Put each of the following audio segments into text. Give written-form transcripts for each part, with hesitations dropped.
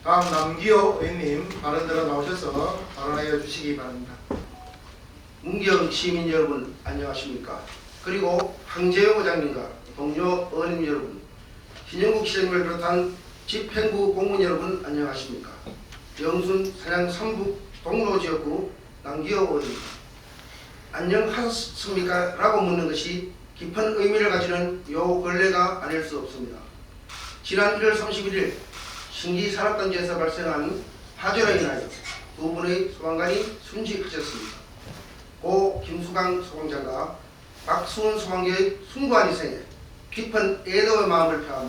다음 남기호 의원님 발언 들어 나오셔서 발언하여 주시기 바랍니다. 문경 시민 여러분 안녕하십니까. 그리고 황재영 의장님과 동료 의원님 여러분, 신영국 시장님을 비롯한 집행부 공무원 여러분 안녕하십니까. 영순 사냥 3부 동로지역구 남기호 의원입니다. 안녕하셨습니까? 라고 묻는 것이 깊은 의미를 가지는 요 근래가 아닐 수 없습니다. 지난 1월 31일 신기산업단지에서 발생한 화재로 인하여 두 분의 소방관이 순직하셨습니다. 고 김수강 소방장과 박수훈 소방교의 숭고한 희생에 깊은 애도의 마음을 표하며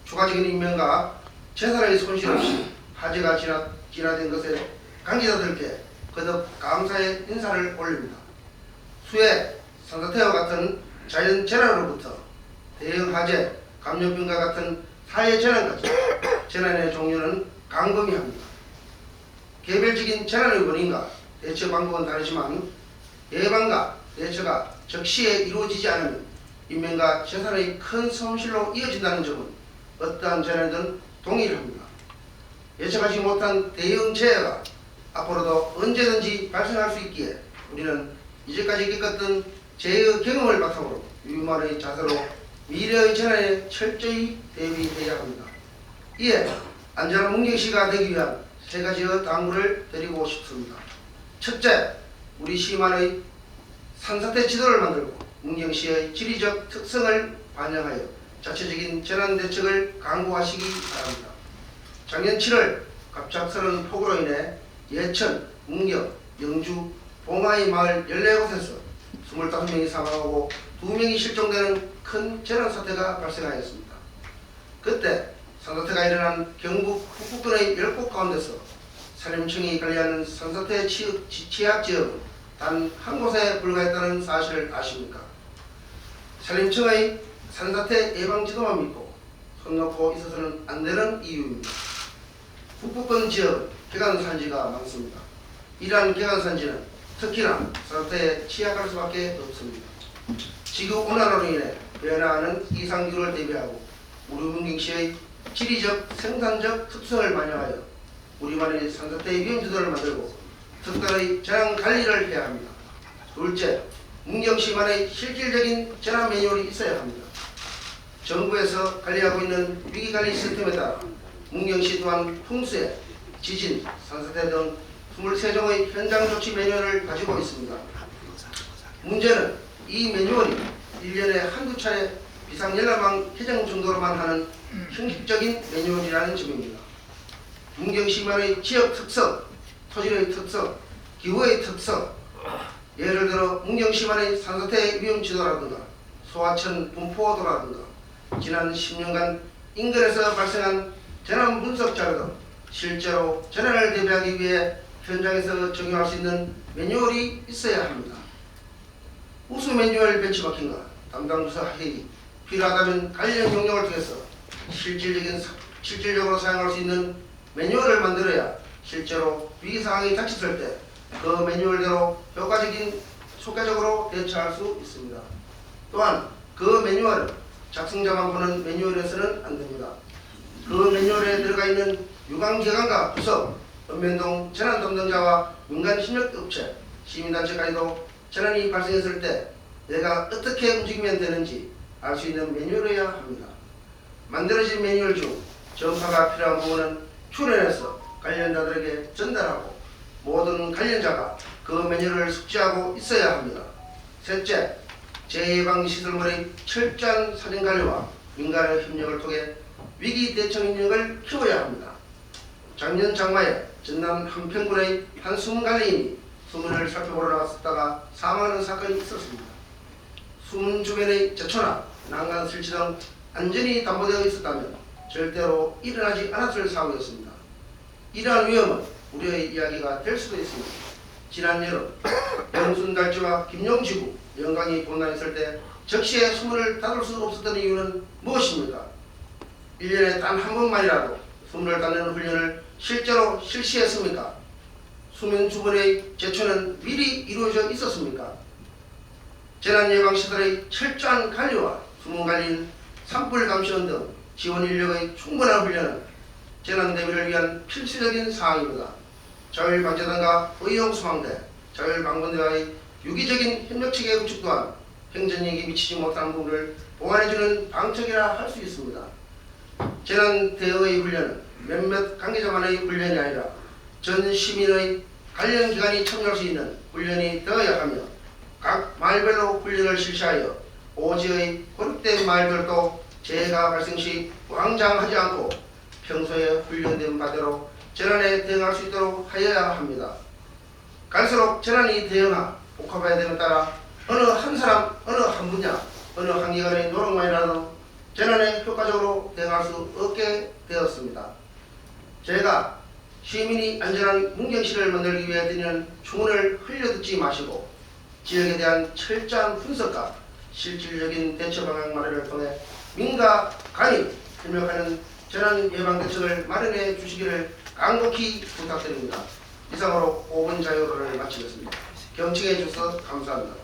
추가적인 인명과 재산의 손실 없이 화재가 진화된 것에 관계자들께 거듭 감사의 인사를 올립니다. 수해, 산사태와 같은 자연재난으로부터 대형 화재, 감염병과 같은 사회재난까지 재난의 종류는 광범위합니다. 개별적인 재난의 원인과 대처 방법은 다르지만 예방과 대처가 적시에 이루어지지 않으면 인명과 재산의 큰 손실로 이어진다는 점은 어떠한 재난이든 동일합니다. 예측하지 못한 대형 재해가 앞으로도 언제든지 발생할 수 있기에 우리는 이제까지 겪었던 재해의 경험을 바탕으로 유만의 자세로 미래의 재난에 철저히 대비해야 합니다. 이에 안전한 문경시가 되기 위한 세 가지의 당부를 드리고 싶습니다. 첫째, 우리 시만의 산사태 지도를 만들고 문경시의 지리적 특성을 반영하여 자체적인 재난 대책을 강구하시기 바랍니다. 작년 7월 갑작스러운 폭우로 인해 예천, 문경, 영주, 봉하이 마을 14곳에서 25명이 사망하고 2명이 실종되는 큰 재난 사태가 발생하였습니다. 그때 산사태가 일어난 경북 북부권의 10곳 가운데서 산림청이 관리하는 산사태 취약 지역은 단 한 곳에 불과했다는 사실을 아십니까? 산림청의 산사태 예방 지도만 믿고 손 놓고 있어서는 안 되는 이유입니다. 북부권 지역은 개간산지가 많습니다. 이러한 개간산지는 특히나 산사태에 취약할 수밖에 없습니다. 지구온난화로 인해 변화하는 이상기후를 대비하고 우리 문경시의 지리적 생산적 특성을 반영하여 우리만의 산사태 위험지도를 만들고 특별의 재난 관리를 해야 합니다. 둘째, 문경시만의 실질적인 재난 매뉴얼이 있어야 합니다. 정부에서 관리하고 있는 위기관리 시스템에 따라 문경시 또한 풍수해, 지진, 산사태 등 23종의 현장 조치 매뉴얼을 가지고 있습니다. 문제는 이 매뉴얼이 1년에 한두 차례 비상연락망 개정 정도로만 하는 형식적인 매뉴얼이라는 점입니다. 문경시만의 지역 특성, 토질의 특성, 기후의 특성, 예를 들어 문경시만의 산사태 위험 지도라든가 소하천 분포도라든가 지난 10년간 인근에서 발생한 재난 분석 자료 등 실제로 재난을 대비하기 위해 현장에서 적용할 수 있는 매뉴얼이 있어야 합니다. 우수 매뉴얼 벤치마킹과 담당 부서 회의, 필요하다면 관련 경력을 통해서 실질적으로 사용할 수 있는 매뉴얼을 만들어야 실제로 위기 상황이 닥쳤을 때 그 매뉴얼대로 효과적으로 대처할 수 있습니다. 또한 그 매뉴얼은 작성자만 보는 매뉴얼에서는 안 됩니다. 그 매뉴얼에 들어가 있는 유관기관과 부서, 읍면동 재난 담당자와 민간 협력업체, 시민단체까지도 재난이 발생했을 때 내가 어떻게 움직이면 되는지 알 수 있는 매뉴얼이어야 합니다. 만들어진 매뉴얼 중 전파가 필요한 부분은 출연해서 관련자들에게 전달하고 모든 관련자가 그 매뉴얼을 숙지하고 있어야 합니다. 셋째, 재예방시설물의 철저한 사전관리와 민간의 협력을 통해 위기 대처 능력을 키워야 합니다. 작년 장마에 전남 한평군의 한 수문관리인이 수문을 살펴보러 나갔다가 사망하는 사건이 있었습니다. 수문 주변의 제초나 난간 설치 등 안전이 담보되어 있었다면 절대로 일어나지 않았을 사고였습니다. 이러한 위험은 우려의 이야기가 될 수도 있습니다. 지난 여름 영순달지와 김용지구 영광이 고난했을 때 적시에 수문을 닫을 수 없었던 이유는 무엇입니까? 1년에 단 한 번만이라도 수문을 닫는 훈련을 실제로 실시했습니까? 수면 주변의 제초는 미리 이루어져 있었습니까? 재난예방시설의 철저한 관리와 수문관리인 산불 감시원 등 지원 인력의 충분한 훈련은 재난 대비를 위한 필수적인 사항입니다. 자율방재단과 의용소방대, 자율방문대와의 유기적인 협력체계 구축 또한 행정력이 미치지 못한 부분을 보완해주는 방책이라 할 수 있습니다. 재난 대응의 훈련은 몇몇 관계자만의 훈련이 아니라 전 시민의 관련 기관이 참여할 수 있는 훈련이 되어야 하며 각 마을별로 훈련을 실시하여 오지의 고립된 마을별도 재해가 발생 시 왕장하지 않고 평소에 훈련된 바대로 재난에 대응할 수 있도록 하여야 합니다. 갈수록 재난이 복합화에 되는 따라 어느 한 사람, 어느 한 분야, 어느 한 기관의 노력만이라도 재난에 효과적으로 대응할 수 없게 되었습니다. 제가 시민이 안전한 문경시를 만들기 위해 드리는 충원을 흘려듣지 마시고 지역에 대한 철저한 분석과 실질적인 대처 방안 마련을 통해 민가 간이 협력하는 재난 예방 대책을 마련해 주시기를 간곡히 부탁드립니다. 이상으로 5분 자유로를 마치겠습니다. 경청해 주셔서 감사합니다.